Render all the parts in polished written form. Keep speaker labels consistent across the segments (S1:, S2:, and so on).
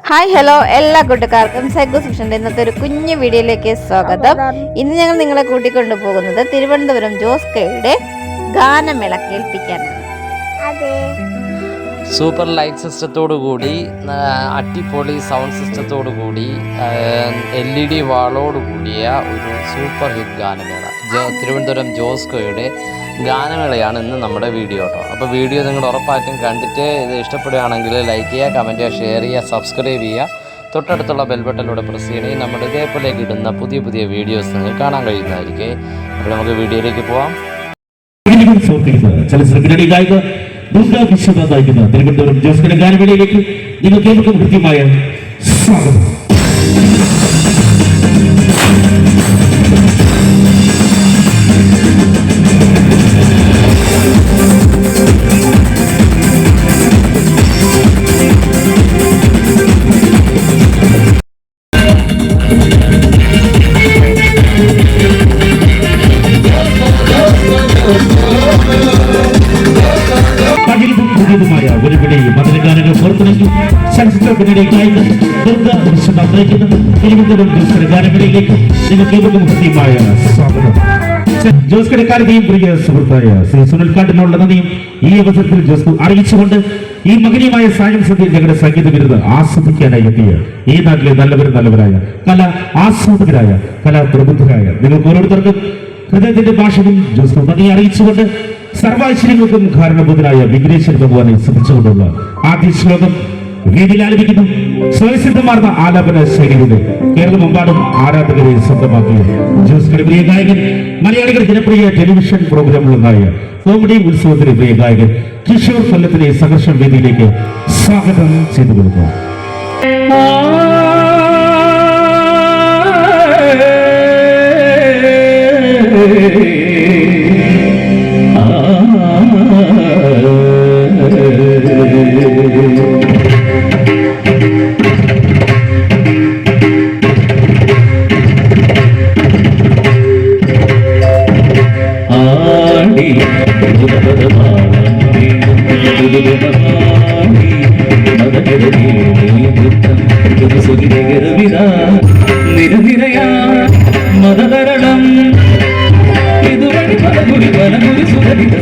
S1: Hi hello എല്ലാ കൂട്ടുകാർക്കും സൈക്കോസ് വിഷന്റെ ഇന്നത്തെ ഒരു കുഞ്ഞു വീഡിയോയിലേക്ക് സ്വാഗതം. ഇന്ന് ഞങ്ങൾ നിങ്ങളെ കൂട്ടിക്കൊണ്ടു പോകുന്നത് തിരുവനന്തപുരം ജോസ് കെയുടെ ഗാനമേള കേൾപ്പിക്കാനാണ്.
S2: സൂപ്പർ ലൈറ്റ് സിസ്റ്റത്തോടു കൂടി അടിപൊളി സൗണ്ട് സിസ്റ്റത്തോടു കൂടി LED വാളോട് കൂടിയ ഒരു സൂപ്പർ ഹിറ്റ് ഗാനമേള തിരുവനന്തപുരം ജോസ് കെയുടെ ഗാനമേളയാണ് ഇന്ന് നമ്മുടെ വീഡിയോ കേട്ടോ. അപ്പോൾ വീഡിയോ നിങ്ങൾ ഉറപ്പായിട്ടും കണ്ടിട്ട് ഇത് ഇഷ്ടപ്പെടുകയാണെങ്കിൽ ലൈക്ക് ചെയ്യുക, കമൻറ്റ് ചെയ്യുക, ഷെയർ ചെയ്യുക, സബ്സ്ക്രൈബ് ചെയ്യുക, തൊട്ടടുത്തുള്ള ബെൽബട്ടനിലൂടെ പ്രസ് ചെയ്യണമെങ്കിൽ നമ്മുടെ ഇതേപോലെ ഇടുന്ന പുതിയ പുതിയ വീഡിയോസ് നിങ്ങൾക്ക് കാണാൻ കഴിയുന്നതായിരിക്കും. അപ്പോൾ നമുക്ക് വീഡിയോയിലേക്ക് പോവാം.
S3: ചലച്ചിത്രപിന്നണി ഗായിക ദുർഗ വിശ്വനാഥ് നയിക്കുന്ന തിരുവനന്തപുരം ജോസ് കെയുടെ ഗാനമേളയിലേക്ക് നിങ്ങൾക്ക് ഏവർക്കും കൃത്യമായ സ്വാഗതം. പുതിയതുമായ ഒരുപിടി മധുരഗാനങ്ങൾ പുറത്തിറക്കി ചലച്ചിത്രപിന്നണി ഗായിക ദുർഗ വിശ്വനാഥ് നയിക്കുന്ന തിരുവനന്തപുരം ജോസ് കെയുടെ ഗാനമേളയിലേക്ക് നിങ്ങൾക്ക് ഏവർക്കും കൃത്യമായ സ്വാഗതം. ജോസ് കെയുടെ കാലത്തെയും പ്രിയ സുഹൃത്തായ ശ്രീ സുനിൽക്കാട്ടിനുള്ള നന്ദിയും ഈ അവസരത്തിൽ ജോസ് അറിയിച്ചുകൊണ്ട് ഈ മകനീയമായ സായം സന്ധ്യയിൽ ഞങ്ങളുടെ സംഗീത വിരുദ്ധ ആസ്വദിക്കാനായി എത്തിയ ഈ നാട്ടിലെ നല്ലവരായ കല ആസ്വാദകരായ കലാപ്രബുദ്ധരായ നിങ്ങൾക്ക് ഓരോരുത്തർക്കും ഹൃദയത്തിന്റെ ഭാഷയും ജോസ് നന്ദി അറിയിച്ചുകൊണ്ട് സർവൈശ്വര്യങ്ങൾക്കും കാരണബോധനായ വിഘ്നേശ്വര ഭഗവാനെ സ്മരിച്ചുകൊണ്ടുള്ള ആദ്യ ശ്ലോകം വേദിയിൽ ആലപിക്കുന്നു. സ്വയസിദ്ധമാർന്ന ആലാപന ശൈലിയുടെ കേരളമെമ്പാടും ആരാധകരെ സ്വന്തമാക്കിയ ജോസ് കെയുടെ പ്രിയ ഗായകൻ, മലയാളികൾ ജനപ്രിയ ടെലിവിഷൻ പ്രോഗ്രാമുകളായ കോമഡി ഉത്സവത്തിലെ പ്രിയ ഗായകൻ കിഷോർ കൊല്ലത്തിലെ സംഘർഷം വേദിയിലേക്ക് സ്വാഗതം ചെയ്തു കൊടുക്കുന്നു. മതകരണം ഇതുവഴി പലകുടി പലകുടി സുരഭിത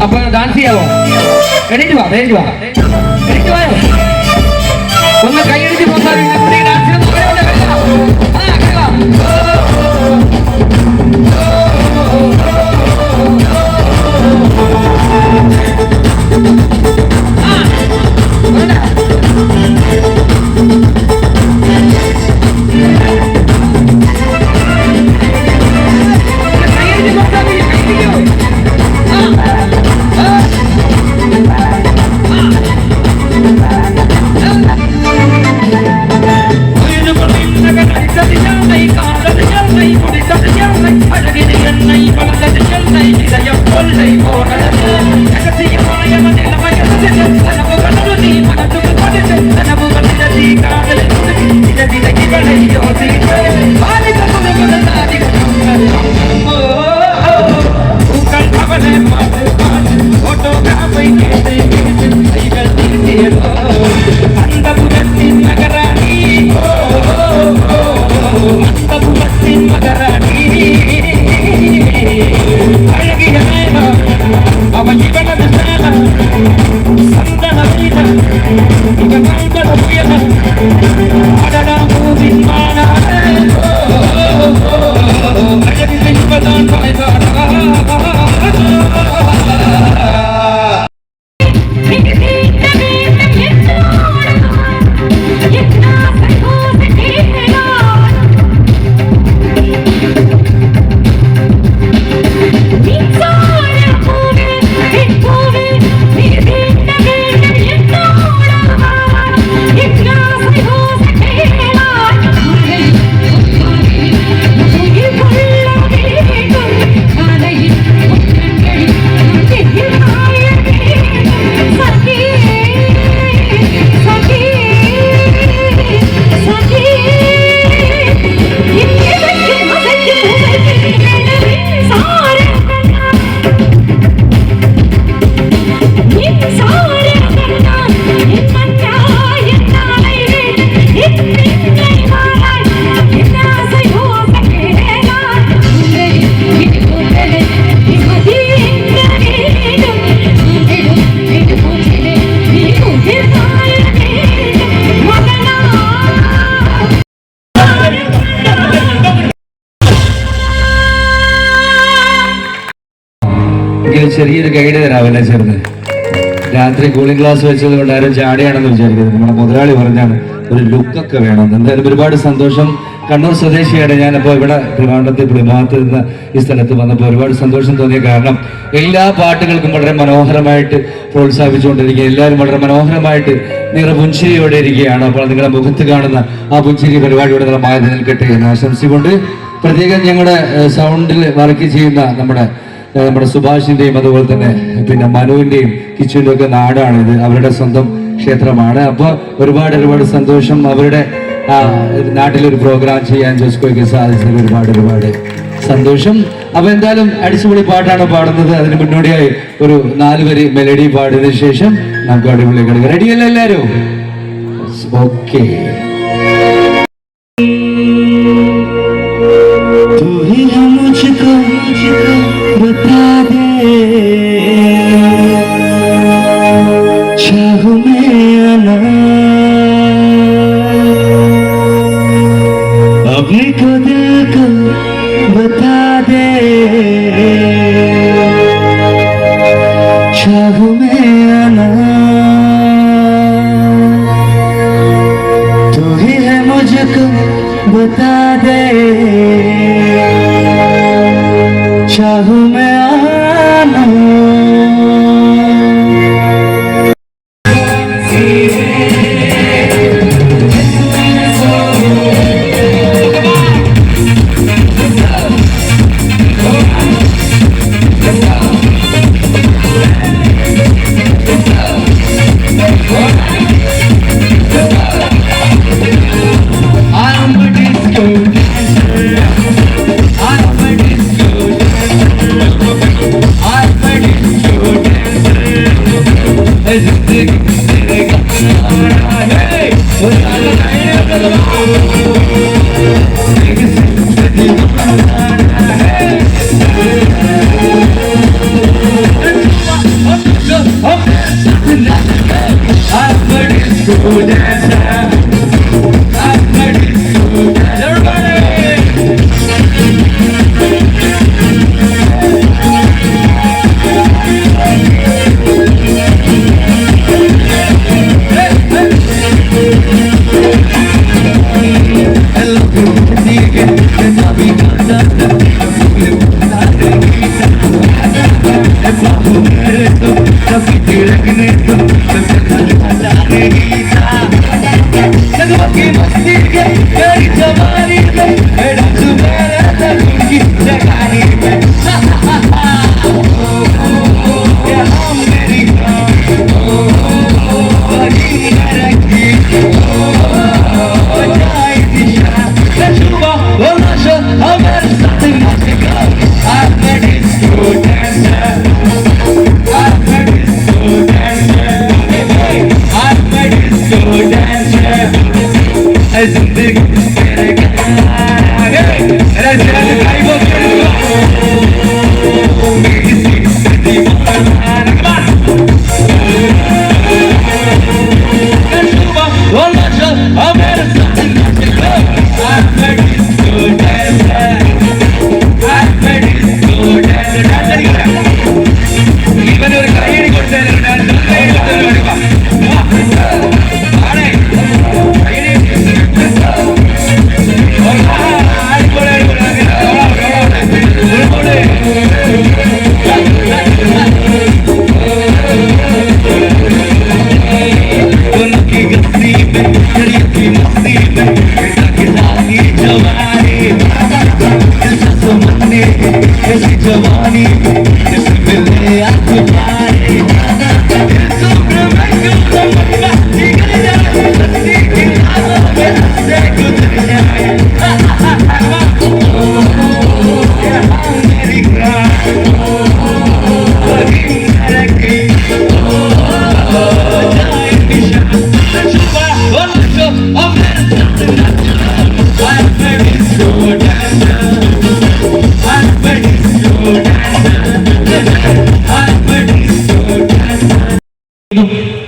S4: അപ്പൊ ഡാൻസ് ചെയ്യാവോ? എണീറ്റ് വാ, എണീറ്റ് വാ, എണീറ്റ് വായോ. ഒന്ന് കൈയടിച്ച് പോകാൻ ഡാൻസിന് ചെറിയൊരു ഗൈഡ് തരാമല്ലേ ചേർന്ന്. രാത്രി കൂളിംഗ് ഗ്ലാസ് വെച്ചത് കൊണ്ട് ആരും ചാടിയാണെന്ന് വിചാരിക്കുന്നത്. നമ്മുടെ മുതലാളി പറഞ്ഞാണ് ഒരു ലുക്കൊക്കെ വേണം. എന്തായാലും ഒരുപാട് സന്തോഷം. കണ്ണൂർ സ്വദേശിയാണ് ഞാനിപ്പോൾ ഇവിടെ ട്രിവാൻഡ്രത്ത് പ്ലിമാത്ത് എന്ന ഈ സ്ഥലത്ത് വന്നപ്പോൾ ഒരുപാട് സന്തോഷം തോന്നിയ കാരണം എല്ലാ പാട്ടുകൾക്കും വളരെ മനോഹരമായിട്ട് പ്രോത്സാഹിപ്പിച്ചുകൊണ്ടിരിക്കുക. എല്ലാവരും വളരെ മനോഹരമായിട്ട് നിറപുഞ്ചിരിയോടെ ഇരിക്കുകയാണ്. അപ്പോൾ നിങ്ങളുടെ മുഖത്ത് കാണുന്ന ആ പുഞ്ചിരി പരിപാടിയോടെ നിറമായി നിൽക്കട്ടെ എന്ന് ആശംസിച്ചുകൊണ്ട് പ്രത്യേകം ഞങ്ങളുടെ സൗണ്ടിൽ വർക്ക് ചെയ്യുന്ന നമ്മുടെ സുഭാഷിന്റെയും അതുപോലെ തന്നെ പിന്നെ മനുവിന്റെയും കിച്ചുവിന്റെ ഒക്കെ നാടാണിത്. അവരുടെ സ്വന്തം ക്ഷേത്രമാണ്. അപ്പോൾ ഒരുപാട് സന്തോഷം. അവരുടെ നാട്ടിലൊരു പ്രോഗ്രാം ചെയ്യാൻ ജോസ്കോയ്ക്ക് സാധിച്ചതിൽ ഒരുപാട് സന്തോഷം. അപ്പൊ എന്തായാലും അടിച്ചുപൊളി പാട്ടാണ് പാടുന്നത്. അതിന് മുന്നോടിയായി ഒരു 4 വരി മെലഡി പാടിയതിനു ശേഷം നമുക്ക് അടിപൊളി കളിക്കാം. റെഡിയല്ലേ എല്ലാവരും? ഓക്കെ. बता दे चाहूं मैं आना अपने को दिल को बता दे चाहूं मैं आना तू ही है मुझको बता दे चाहूं मैं आना Hey!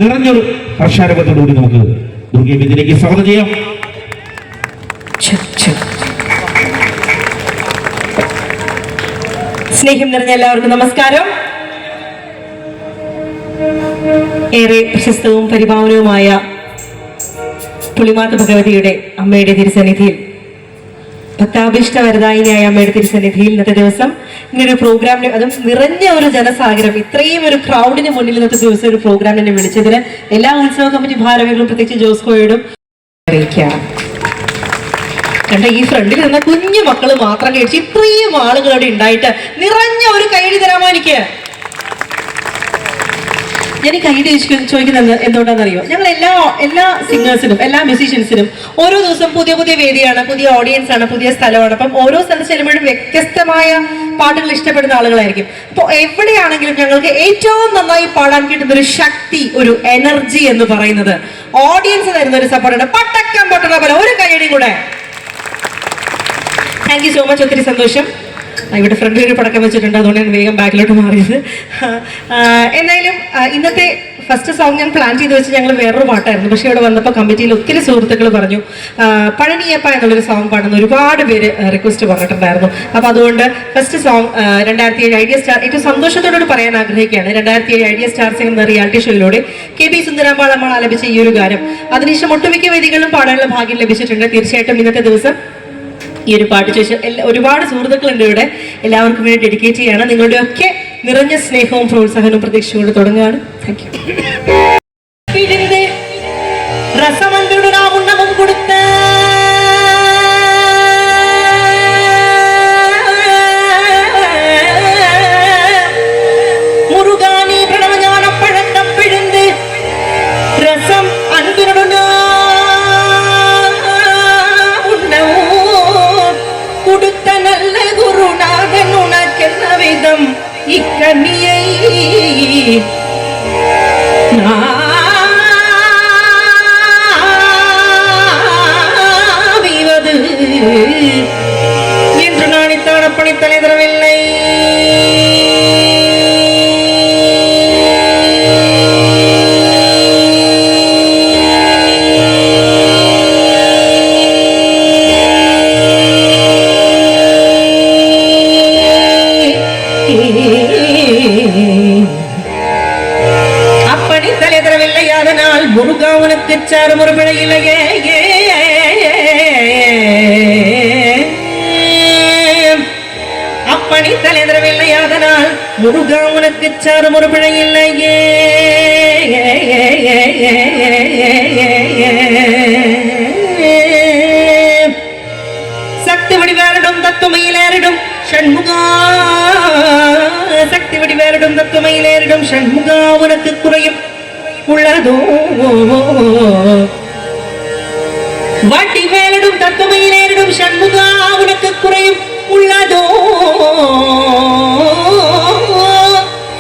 S3: നിറഞ്ഞൊരു ഹർഷാരംഭത്തോടുകൂടി നമുക്ക് ദുർഗയെ വേദിയിലേക്ക് സ്വാഗതം ചെയ്യാം.
S5: സ്നേഹം നിറഞ്ഞ എല്ലാവർക്കും നമസ്കാരം. ഏറെ പ്രശസ്തവും പരിപാവനവുമായ പുളിമാത്ത ഭഗവതിയുടെ അമ്മയുടെ തിരുസന്നിധിയിൽ, ഭക്താഭിഷ്ട വരദായിനിയായ അമ്മയുടെ തിരുസന്നിധിയിൽ ഇന്നത്തെ ദിവസം ഇങ്ങനൊരു പ്രോഗ്രാമിന്, അതും നിറഞ്ഞ ഒരു ജനസാഗരം, ഇത്രയും ഒരു ക്രൗഡിന് മുന്നിൽ ഇന്നത്തെ ദിവസം ഒരു പ്രോഗ്രാമിനെ വിളിച്ചതിന് എല്ലാ ഉത്സവ കമ്മിറ്റി ഭാരവാഹികളും പ്രത്യേകിച്ച് ജോസ്കോയോടും അറിയിക്കുകയാണ്. കണ്ട ഈ ഫ്രണ്ടിൽ നിന്ന കുഞ്ഞു മക്കള് മാത്രം കഴിച്ച് ഇത്രയും ആളുകളോട് ഉണ്ടായിട്ട് നിറഞ്ഞ ഒരു കൈയടി തരാമോ എനിക്ക്? ഞാൻ ഈ കൈയടി ചോദിക്കുന്നത് എന്തുകൊണ്ടാണെന്നറിയോ? ഞങ്ങൾ എല്ലാ സിംഗേഴ്സിനും എല്ലാ മ്യൂസീഷ്യൻസിനും ഓരോ ദിവസം പുതിയ പുതിയ വേദിയാണ്, പുതിയ ഓഡിയൻസ് ആണ്, പുതിയ സ്ഥലമാണ്. അപ്പം ഓരോ സ്ഥലത്ത് ചെല്ലുമ്പോഴും വ്യത്യസ്തമായ പാട്ടുകൾ ഇഷ്ടപ്പെടുന്ന ആളുകളായിരിക്കും. അപ്പോൾ എവിടെയാണെങ്കിലും ഞങ്ങൾക്ക് ഏറ്റവും നന്നായി പാടാൻ കിട്ടുന്ന ഒരു ശക്തി, ഒരു എനർജി എന്ന് പറയുന്നത് ഓഡിയൻസ് തരുന്ന ഒരു സപ്പോർട്ടാണ്. പട്ടക്കം പൊട്ടണ പോലെ ഒരു കൈയടിയും കൂടെ. Thank you so much. ഒത്തിരി സന്തോഷം. ഇവിടെ ഫ്രണ്ടിൽ ഒരു പടക്കം വെച്ചിട്ടുണ്ട്, അതുകൊണ്ടാണ് വേഗം ബാക്കിലോട്ട് മാറിയത്. എന്തായാലും ഇന്നത്തെ ഫസ്റ്റ് സോങ് ഞാൻ പ്ലാൻ ചെയ്ത് വെച്ച് ഞങ്ങൾ വേറൊരു പാട്ടായിരുന്നു. പക്ഷേ ഇവിടെ വന്നപ്പോൾ കമ്മിറ്റിയിൽ ഒത്തിരി സുഹൃത്തുക്കൾ പറഞ്ഞു പഴനിയപ്പ എന്നുള്ളൊരു സോങ് പാടുന്ന ഒരുപാട് പേര് റിക്വസ്റ്റ് പറഞ്ഞിട്ടുണ്ടായിരുന്നു. അപ്പോൾ അതുകൊണ്ട് ഫസ്റ്റ് സോങ് 2007 ഐഡിയ സ്റ്റാർ, ഏറ്റവും സന്തോഷത്തോട് പറയാൻ ആഗ്രഹിക്കുകയാണ്, 2007 ഐഡിയ സ്റ്റാർ സിംഗ് എന്ന റിയാലിറ്റി ഷോയിലൂടെ KB സുന്ദരാമ്പാൾ അമ്മ ആലപിച്ച ഈ ഒരു ഗാനം അതിനുശേഷം ഒട്ടുമിക്ക വേദികളിലും പാടാനുള്ള ഭാഗ്യം ലഭിച്ചിട്ടുണ്ട്. തീർച്ചയായിട്ടും ഇന്നത്തെ ദിവസം ഈ ഒരു പാട്ട് ചോദിച്ച ഒരുപാട് സുഹൃത്തുക്കളുണ്ട് ഇവിടെ, എല്ലാവർക്കും വേണ്ടി ഡെഡിക്കേറ്റ് ചെയ്യാണ്. നിങ്ങളുടെയൊക്കെ നിറഞ്ഞ സ്നേഹവും പ്രോത്സാഹനവും പ്രതീക്ഷയോട് തുടങ്ങുകയാണ്. Thank you. രസമന്തുടരാമുണ്ണവും കൊടുത്ത മുരുകാനി പ്രണവஞானப்பழக்கம் പിഴുந்து രസം അൻപിനോട് கொடுத்த நல்ல குருநாதன் உனக்கென்ன விதம் இக்கண்ணியை நாவிவது என்று நான் தலை தரவில்லை. அப்படி தலை தரவில்லை, அதனால் முருகாவனுக்கு சாரும் ஒரு பிழை இல்லையே. அப்படி தலை தரவில்லை, அதனால் முருகாவனுக்கு சாரும் ஒரு பிழை இல்லையே. சக்தி வடிவேறிடும் தத்துமையிலேறிடும் ஷண்முகா, சக்தி வடிவேறிடும் தத்துமையிலேறிடும் ஷண்முகா, உனக்கு குறையும் உள்ளதோ? வடிவேறிடும் தத்துமையிலேறிடும் ஷண்முகா, உனக்கு குறையும் உள்ளதோ?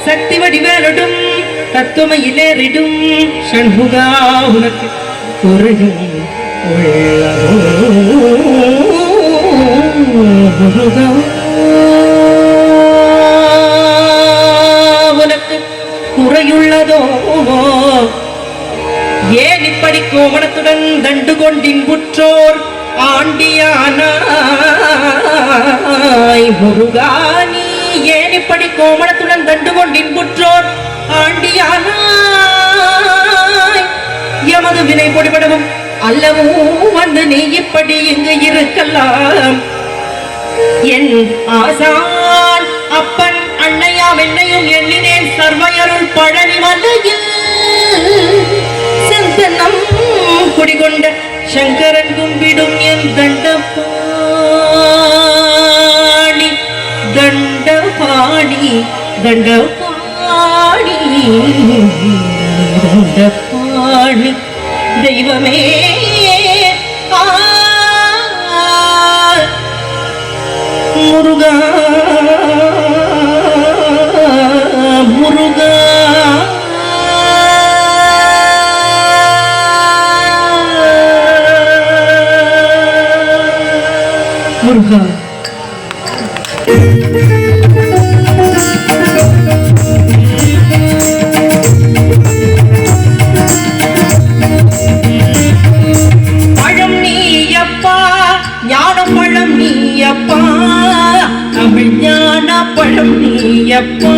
S5: சக்தி வடிவேறிடும் தத்துமையிலேறிடும் ஷண்முகா, உனக்கு குறையும் உள்ளதோ? முருகா, உனக்கு குறையுள்ளதோ? ஏன் இப்படி கோமணத்துடன் தண்டு கொண்டின்புற்றோர் ஆண்டியானாய்? முருகா, நீ ஏன் இப்படி கோமணத்துடன் தண்டு கொண்டின்புற்றோர் ஆண்டியானாய்? எமது வினை பொடிபடவும் அல்லவோ வந்து நீ இப்படி இங்கு இருக்கலாம்? என் ஆசான் அப்பன் அன்னையா வெண்ணையும் எண்ணினேன் சர்வையருள் பழனி மலையில் செந்தனம் குடிகொண்ட சங்கரன் கும்பிடும் என் தண்டபாணி, தண்டபாணி, தண்டபாணி, தண்டபாணி தெய்வமே. முருகா, முருகா, முருகா. பழம் நீயப்பா, ஞானம் பழம் நீயப்பா, தமிழ் ஞான பழம் நீயப்பா.